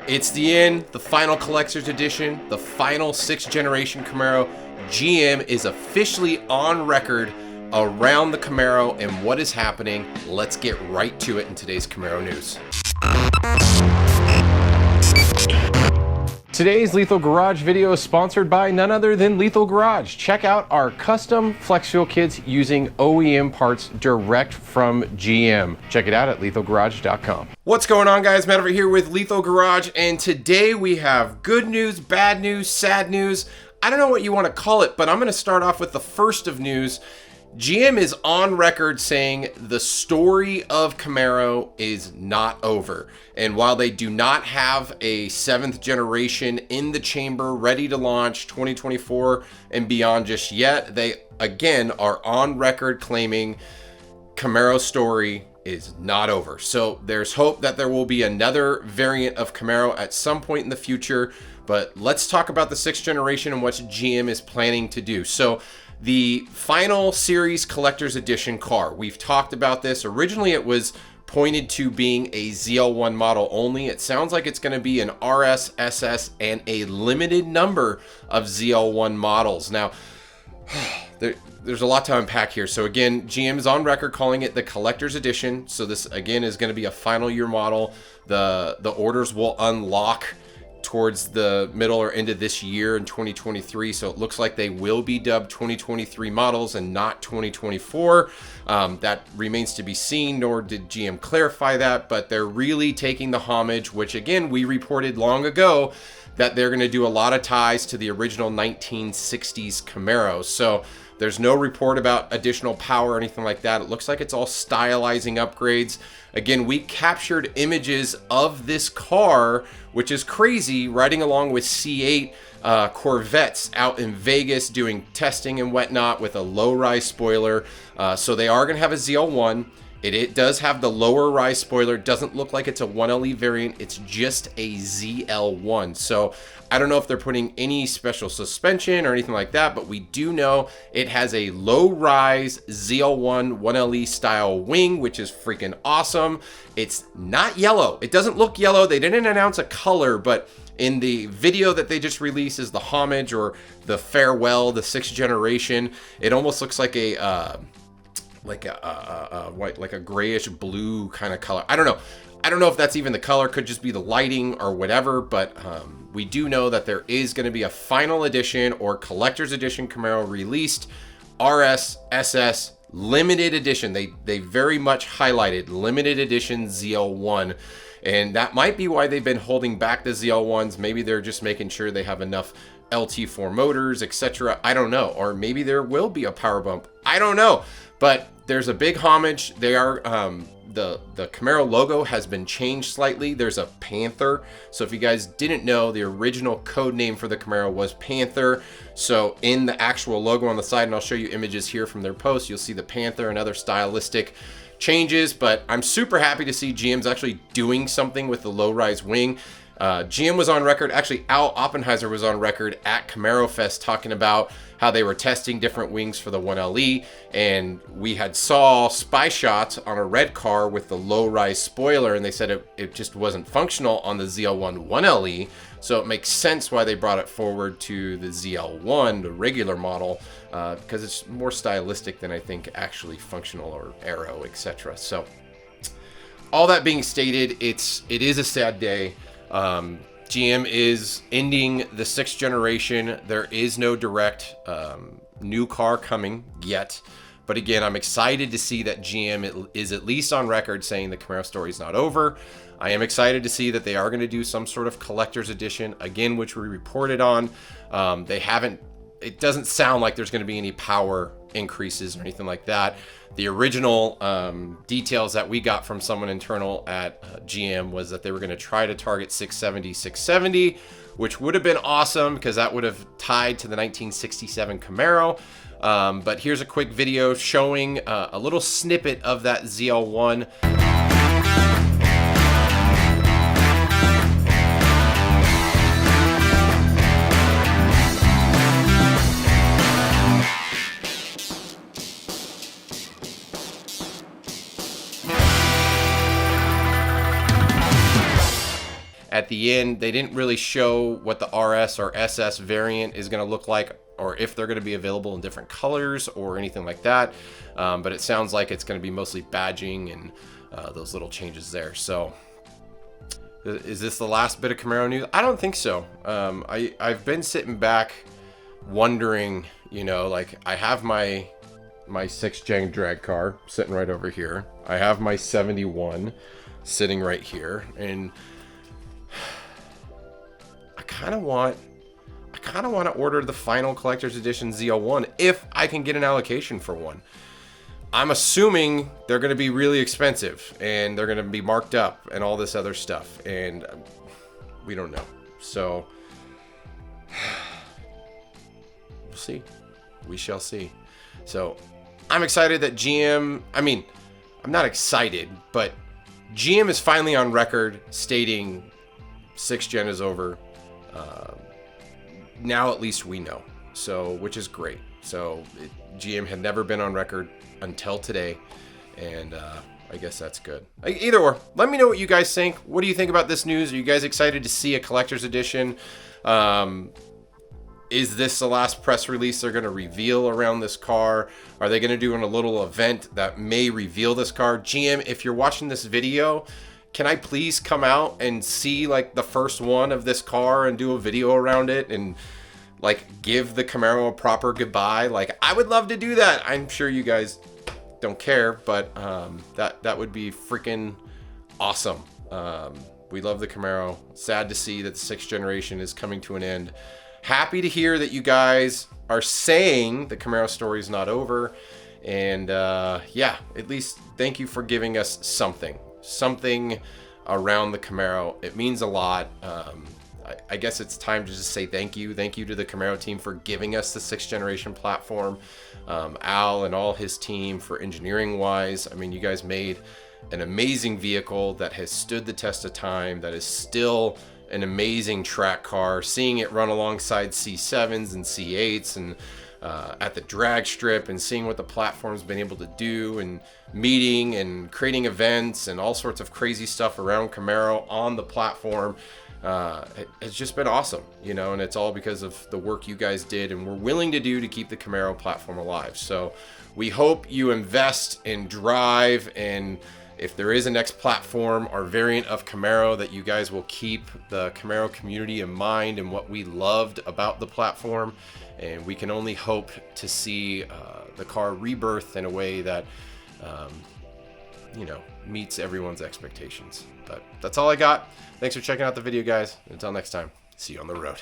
It's the end, the final collector's edition, the final 6th generation Camaro. GM is officially on record around the Camaro and what is happening. Let's get right to it in today's Camaro news. Today's Lethal Garage video is sponsored by none other than Lethal Garage. Check out our custom flex fuel kits using OEM parts direct from GM. Check it out at lethalgarage.com. What's going on, guys? Matt over here with Lethal Garage, and today we have good news, bad news, sad news. I don't know what you want to call it, but I'm going to start off with the first of news. GM is on record saying the story of Camaro is not over. And while they do not have a 7th generation in the chamber ready to launch 2024 and beyond just yet, they again are on record claiming Camaro's story is not over. So there's hope that there will be another variant of Camaro at some point in the future. But let's talk about the 6th generation and what GM is planning to do. So the final series collector's edition car, we've talked about this. Originally it was pointed to being a ZL1 model only. It sounds like it's going to be an RS, SS, and a limited number of ZL1 models. Now, there's a lot to unpack here. So again, GM is on record calling it the collector's edition. So this again is going to be a final year model. The orders will unlock towards the middle or end of this year in 2023. So it looks like they will be dubbed 2023 models and not 2024. That remains to be seen, nor did GM clarify that, but they're really taking the homage, which again, we reported long ago that they're going to do a lot of ties to the original 1960s Camaro. So there's no report about additional power or anything like that. It looks like it's all stylizing upgrades. Again, we captured images of this car, which is crazy, riding along with C8 Corvettes out in Vegas doing testing and whatnot with a low-rise spoiler. So they are going to have a ZL1. It does have the lower rise spoiler. It doesn't look like it's a 1LE variant. It's just a ZL1. So I don't know if they're putting any special suspension or anything like that, but we do know it has a low rise ZL1 1LE style wing, which is freaking awesome. It's not yellow. It doesn't look yellow. They didn't announce a color, but in the video that they just released is the homage or the farewell, the 6th generation. It almost looks like a white, like a grayish blue kind of color. I don't know if that's even the color, could just be the lighting or whatever, but we do know that there is going to be a final edition or collector's edition Camaro released, RS, SS, limited edition. They very much highlighted limited edition ZL1, and that might be why they've been holding back the ZL1s. Maybe they're just making sure they have enough LT4 motors, etc. I don't know. Or maybe there will be a power bump. I don't know. But there's a big homage. They are the Camaro logo has been changed slightly. There's a panther. So if you guys didn't know, the original code name for the Camaro was Panther. So in the actual logo on the side, and I'll show you images here from their post, you'll see the panther and other stylistic changes. But I'm super happy to see GM's actually doing something with the low-rise wing. GM was on record, actually Al Oppenheiser was on record at Camaro Fest talking about how they were testing different wings for the 1LE, and we had saw spy shots on a red car with the low-rise spoiler, and they said it just wasn't functional on the ZL1 1LE, so it makes sense why they brought it forward to the ZL1, the regular model, because it's more stylistic than I think actually functional or aero, etc. So all that being stated, it is a sad day. GM is ending the 6th generation. There is no direct new car coming yet. But again, I'm excited to see that GM is at least on record saying the Camaro story is not over. I am excited to see that they are going to do some sort of collector's edition, again, which we reported on. It doesn't sound like there's going to be any power increases or anything like that. The original details that we got from someone internal at GM was that they were going to try to target 670, which would have been awesome because that would have tied to the 1967 Camaro. But here's a quick video showing a little snippet of that ZL1. At the end, they didn't really show what the RS or SS variant is going to look like, or if they're going to be available in different colors or anything like that. But it sounds like it's going to be mostly badging and those little changes there. So is this the last bit of Camaro news? I don't think so. I've been sitting back wondering, you know, like I have my 6th gen drag car sitting right over here. I have my 71 sitting right here, and I kind of want to order the final collector's edition Z01 if I can get an allocation for one. I'm assuming they're going to be really expensive and they're going to be marked up and all this other stuff, and we don't know. So we'll see. We shall see. So I'm excited that GM, I mean, I'm not excited, but GM is finally on record stating 6th gen is over. Now at least we know, so, which is great. So GM had never been on record until today, and I guess that's good. Either or, let me know what you guys think. What do you think about this news? Are you guys excited to see a collector's edition? Is this the last press release they're going to reveal around this car? Are they going to do a little event that may reveal this car? GM, if you're watching this video, can I please come out and see like the first one of this car and do a video around it and like give the Camaro a proper goodbye? Like, I would love to do that. I'm sure you guys don't care, but that would be freaking awesome. We love the Camaro. Sad to see that the 6th generation is coming to an end. Happy to hear that you guys are saying the Camaro story is not over. And yeah, at least thank you for giving us something around the Camaro. It means a lot. I guess it's time to just say thank you. Thank you to the Camaro team for giving us the 6th generation platform. Al and all his team for engineering wise. I mean, you guys made an amazing vehicle that has stood the test of time, that is still an amazing track car. Seeing it run alongside C7s and C8s and at the drag strip, and seeing what the platform's been able to do, and meeting and creating events and all sorts of crazy stuff around Camaro on the platform. It's just been awesome, you know, and it's all because of the work you guys did and were willing to do to keep the Camaro platform alive. So we hope you invest and drive, and if there is a next platform or variant of Camaro, that you guys will keep the Camaro community in mind and what we loved about the platform. And we can only hope to see the car rebirth in a way that, you know, meets everyone's expectations. But that's all I got. Thanks for checking out the video, guys. Until next time, see you on the road.